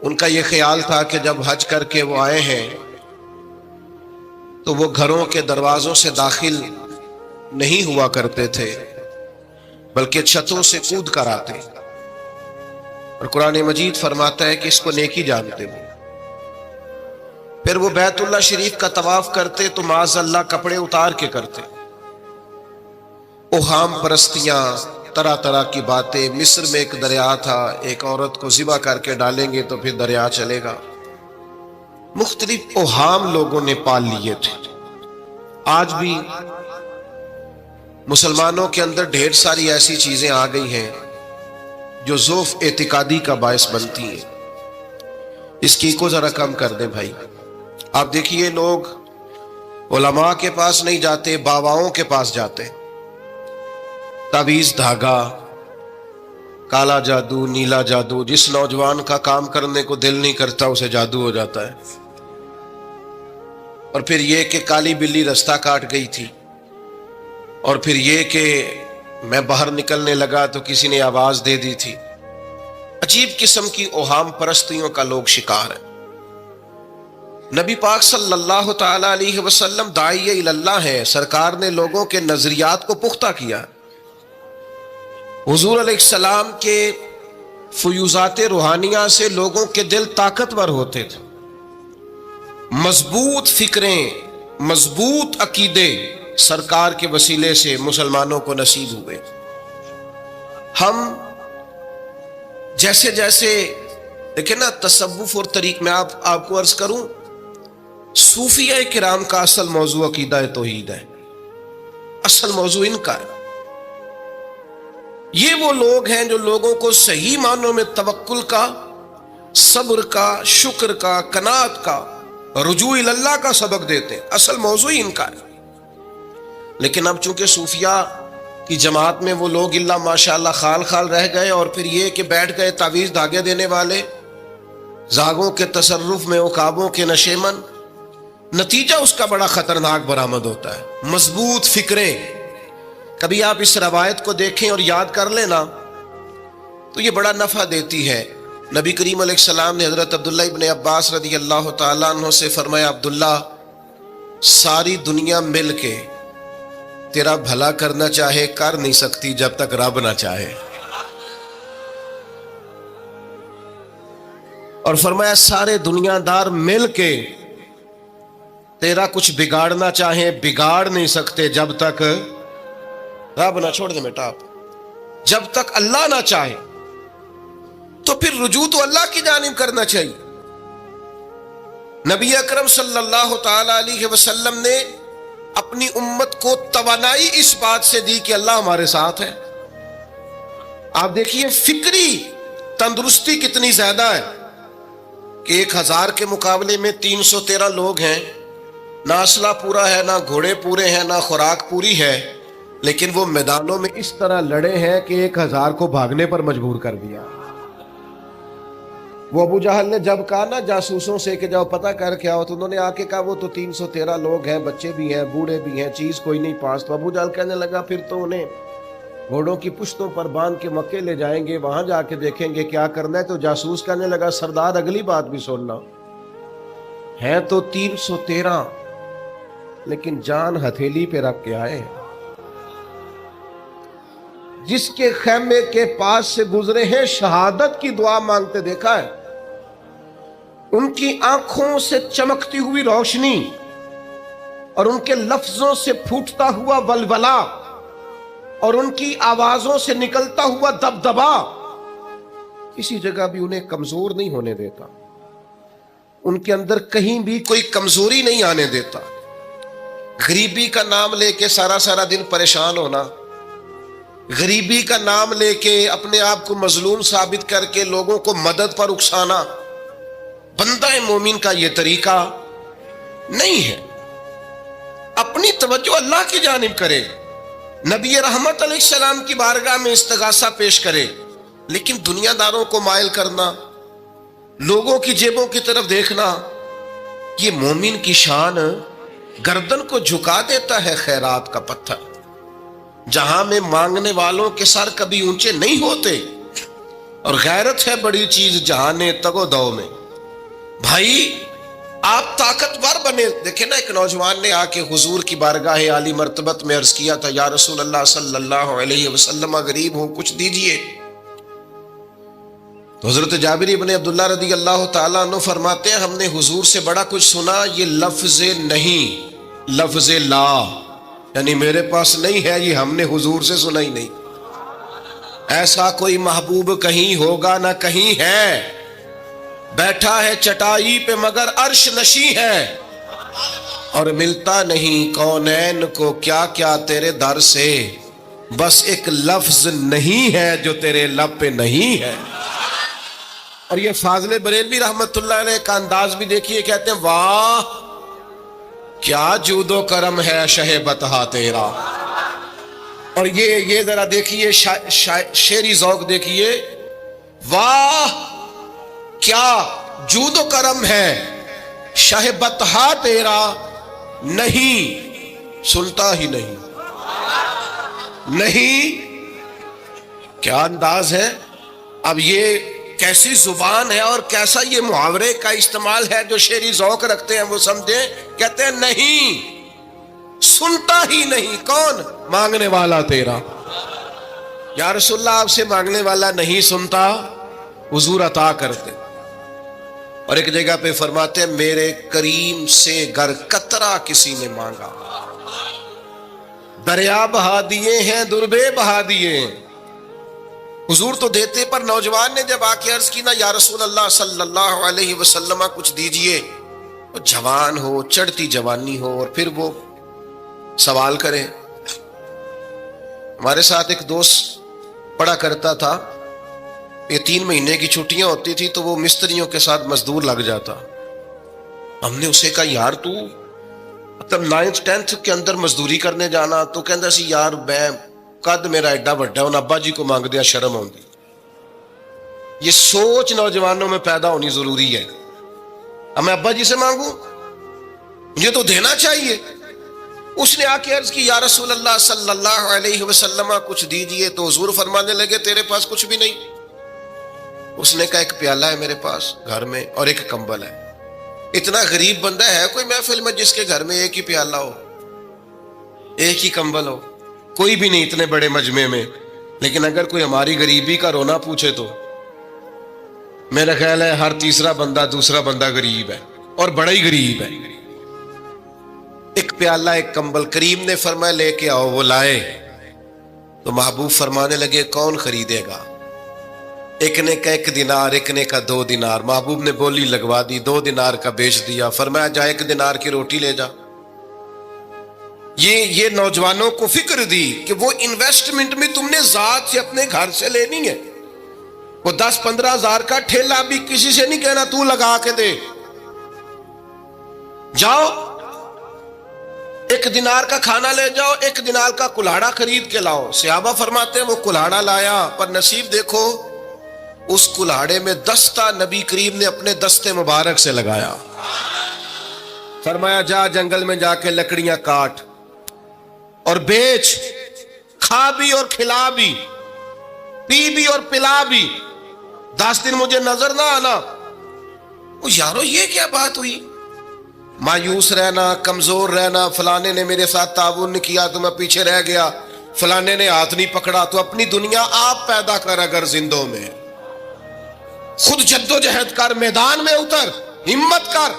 ان کا یہ خیال تھا کہ جب حج کر کے وہ آئے ہیں تو وہ گھروں کے دروازوں سے داخل نہیں ہوا کرتے تھے بلکہ چھتوں سے کود کر آتے، اور قرآن مجید فرماتا ہے کہ اس کو نیکی جانتے ہو۔ پھر وہ بیت اللہ شریف کا طواف کرتے تو معاذ اللہ کپڑے اتار کے کرتے، اوہام پرستیاں، طرح طرح کی باتیں۔ مصر میں ایک دریا تھا، ایک عورت کو ذبح کر کے ڈالیں گے تو پھر دریا چلے گا۔ مختلف اوہام لوگوں نے پال لیے تھے۔ آج بھی مسلمانوں کے اندر ڈھیر ساری ایسی چیزیں آ گئی ہیں جو ضعف اعتقادی کا باعث بنتی ہیں۔ اس کی کو ذرا کم کر دیں بھائی۔ آپ دیکھیے لوگ علماء کے پاس نہیں جاتے، باباؤں کے پاس جاتے، تعویذ دھاگا، کالا جادو، نیلا جادو۔ جس نوجوان کا کام کرنے کو دل نہیں کرتا اسے جادو ہو جاتا ہے، اور پھر یہ کہ کالی بلی رستہ کاٹ گئی تھی، اور پھر یہ کہ میں باہر نکلنے لگا تو کسی نے آواز دے دی تھی۔ عجیب قسم کی اوہام پرستیوں کا لوگ شکار ہیں۔ نبی پاک صلی اللہ تعالی علیہ وسلم داعی اللہ ہے، سرکار نے لوگوں کے نظریات کو پختہ کیا۔ حضور علیہ السلام کے فیوزات روحانیہ سے لوگوں کے دل طاقتور ہوتے تھے، مضبوط فکریں، مضبوط عقیدے سرکار کے وسیلے سے مسلمانوں کو نصیب ہوئے۔ ہم جیسے جیسے دیکھیں نا، تصوف اور طریق میں آپ کو عرض کروں، صوفیہ کرام کا اصل موضوع عقیدہ توحید ہے، اصل موضوع ان کا ہے۔ یہ وہ لوگ ہیں جو لوگوں کو صحیح معنوں میں توکل کا، صبر کا، شکر کا، قناعت کا، رجوع اللہ کا سبق دیتے ہیں، اصل موضوع ان کا ہے۔ لیکن اب چونکہ صوفیہ کی جماعت میں وہ لوگ اللہ ماشاءاللہ خال خال رہ گئے، اور پھر یہ کہ بیٹھ گئے تعویذ دھاگے دینے والے، زاغوں کے تصرف میں، عقابوں کے نشے من، نتیجہ اس کا بڑا خطرناک برآمد ہوتا ہے۔ مضبوط فکریں، کبھی آپ اس روایت کو دیکھیں اور یاد کر لینا تو یہ بڑا نفع دیتی ہے۔ نبی کریم علیہ السلام نے حضرت عبداللہ ابن عباس رضی اللہ تعالیٰ عنہ سے فرمایا، عبداللہ، ساری دنیا مل کے تیرا بھلا کرنا چاہے کر نہیں سکتی جب تک رب نہ چاہے، اور فرمایا سارے دنیا دار مل کے تیرا کچھ بگاڑنا چاہیں بگاڑ نہیں سکتے جب تک رب نہ، چھوڑ دیں بیٹا آپ، جب تک اللہ نہ چاہے۔ تو پھر رجوع تو اللہ کی جانب کرنا چاہیے۔ نبی اکرم صلی اللہ تعالی علیہ وسلم نے اپنی امت کو توانائی اس بات سے دی کہ اللہ ہمارے ساتھ ہے۔ آپ دیکھیے فکری تندرستی کتنی زیادہ ہے کہ 1000 کے مقابلے میں 313 لوگ ہیں، نہ اسلحہ پورا ہے، نہ گھوڑے پورے ہیں، نہ خوراک پوری ہے، لیکن وہ میدانوں میں اس طرح لڑے ہیں کہ 1000 کو بھاگنے پر مجبور کر دیا۔ وہ ابو جہل نے جب کہا نا جاسوسوں سے کہ جاؤ پتہ کر کے آؤ، تو انہوں نے آ کے کہا وہ تو 313 لوگ ہیں، بچے بھی ہیں، بوڑھے بھی ہیں، چیز کوئی نہیں پاس۔ تو ابو جہل کہنے لگا پھر تو انہیں گھوڑوں کی پشتوں پر باندھ کے مکے لے جائیں گے، وہاں جا کے دیکھیں گے کیا کرنا ہے۔ تو جاسوس کہنے لگا سردار اگلی بات بھی سننا، ہے تو 313 لیکن جان ہتھیلی پہ رکھ کے آئے۔ جس کے خیمے کے پاس سے گزرے ہیں شہادت کی دعا مانگتے دیکھا ہے، ان کی آنکھوں سے چمکتی ہوئی روشنی اور ان کے لفظوں سے پھوٹتا ہوا ولولہ اور ان کی آوازوں سے نکلتا ہوا دبدبا کسی جگہ بھی انہیں کمزور نہیں ہونے دیتا، ان کے اندر کہیں بھی کوئی کمزوری نہیں آنے دیتا۔ غریبی کا نام لے کے سارا سارا دن پریشان ہونا، غریبی کا نام لے کے اپنے آپ کو مظلوم ثابت کر کے لوگوں کو مدد پر اکسانا، بندہ مومن کا یہ طریقہ نہیں ہے۔ اپنی توجہ اللہ کی جانب کرے، نبی رحمت علیہ السلام کی بارگاہ میں استغاثہ پیش کرے، لیکن دنیا داروں کو مائل کرنا، لوگوں کی جیبوں کی طرف دیکھنا، یہ مومن کی شان گردن کو جھکا دیتا ہے۔ خیرات کا پتھر جہاں میں مانگنے والوں کے سر کبھی اونچے نہیں ہوتے، اور غیرت ہے بڑی چیز جہان تگو دو میں. بھائی آپ طاقتور بنے. دیکھیں نا، ایک نوجوان نے آ کے حضور کی بارگاہ عالی مرتبت میں عرض کیا تھا، یا رسول اللہ صلی اللہ علیہ وسلم غریب ہوں، کچھ دیجئے. تو حضرت جابر ابن عبداللہ رضی اللہ تعالیٰ عنہ فرماتے ہیں، ہم نے حضور سے بڑا کچھ سنا، یہ لفظ نہیں، لفظ لا، یعنی میرے پاس نہیں ہے، یہ ہم نے حضور سے سنا ہی نہیں. ایسا کوئی محبوب کہیں ہوگا نہ کہیں ہے، بیٹھا ہے چٹائی پہ مگر عرش نشیں ہے، اور ملتا نہیں کونین کو کیا کیا تیرے در سے، بس ایک لفظ نہیں ہے جو تیرے لب پہ نہیں ہے. اور یہ فاضل بریلوی رحمت اللہ علیہ کا انداز بھی دیکھیے، کہتے ہیں واہ کیا جود و کرم ہے شہ بطحا تیرا. اور یہ ذرا دیکھیے شعری ذوق دیکھیے، واہ کیا جود و کرم ہے شہ بطحا تیرا، نہیں سنتا ہی نہیں. نہیں، کیا انداز ہے. اب یہ کیسی زبان ہے اور کیسا یہ محاورے کا استعمال ہے، جو شعری ذوق رکھتے ہیں وہ سمجھیں. کہتے ہیں نہیں سنتا ہی نہیں. کون؟ مانگنے والا تیرا. یا رسول اللہ آپ سے مانگنے والا نہیں سنتا، حضور عطا کرتے. اور ایک جگہ پہ فرماتے ہیں، میرے کریم سے گر قطرہ کسی نے مانگا، دریا بہا دیے ہیں دربے بہا دیے ہیں. حضور تو دیتے، پر نوجوان نے جب آ کے عرض کی نا، یا رسول اللہ صلی اللہ علیہ وسلم کچھ دیجئے، جوان ہو، چڑھتی جوانی ہو، اور پھر وہ سوال کرے. ہمارے ساتھ ایک دوست پڑھا کرتا تھا، یہ 3 مہینے کی چھٹیاں ہوتی تھی تو وہ مستریوں کے ساتھ مزدور لگ جاتا. ہم نے اسے کہا، یار تو مطلب 9th 10th کے اندر مزدوری کرنے جانا؟ تو کہندا سی، یار میں قد میرا ایڈا بڑا ہے، ان ابا جی کو مانگ دیا شرم آؤندی. یہ سوچ نوجوانوں میں پیدا ہونی ضروری ہے. اب میں ابا جی سے مانگوں؟ مجھے تو دینا چاہیے. اس نے آ کے عرض کی، یا رسول اللہ صلی اللہ علیہ وسلم کچھ دیجئے. تو حضور فرمانے لگے، تیرے پاس کچھ بھی نہیں؟ اس نے کہا، ایک پیالہ ہے میرے پاس گھر میں اور ایک کمبل ہے. اتنا غریب بندہ ہے کوئی محفل میں جس کے گھر میں ایک ہی پیالہ ہو، ایک ہی کمبل ہو؟ کوئی بھی نہیں اتنے بڑے مجمع میں. لیکن اگر کوئی ہماری غریبی کا رونا پوچھے تو میرا خیال ہے ہر تیسرا بندہ دوسرا بندہ غریب ہے، اور بڑا ہی غریب ہے. ایک پیالہ ایک کمبل. کریم نے فرمایا لے کے آؤ. وہ لائے تو محبوب فرمانے لگے، کون خریدے گا؟ ایک نے کہا 1 دینار، ایک نے کہا 2 دینار. محبوب نے بولی لگوا دی، 2 دینار کا بیچ دیا. فرمایا جا 1 دینار کی روٹی لے جا. یہ نوجوانوں کو فکر دی کہ وہ انویسٹمنٹ میں تم نے ذات سے اپنے گھر سے لینی ہے. وہ 10-15 ہزار کا ٹھیلا بھی کسی سے نہیں کہنا تو لگا کے دے. جاؤ 1 دینار کا کھانا لے جاؤ، 1 دینار کا کلاڑا خرید کے لاؤ. صحابہ فرماتے ہیں وہ کلاڑا لایا، پر نصیب دیکھو اس کلاڑے میں دستہ نبی کریم نے اپنے دستے مبارک سے لگایا. فرمایا جا جنگل میں جا کے لکڑیاں کاٹ اور بیچ، کھا بھی اور کھلا بھی، پی بھی اور پلا بھی، 10 دن مجھے نظر نہ آنا. یارو یہ کیا بات ہوئی؟ مایوس رہنا، کمزور رہنا، فلانے نے میرے ساتھ تعاون نہیں کیا تو میں پیچھے رہ گیا، فلانے نے ہاتھ نہیں پکڑا. تو اپنی دنیا آپ پیدا کر. اگر زندوں میں خود جد و جہد کر، میدان میں اتر، ہمت کر.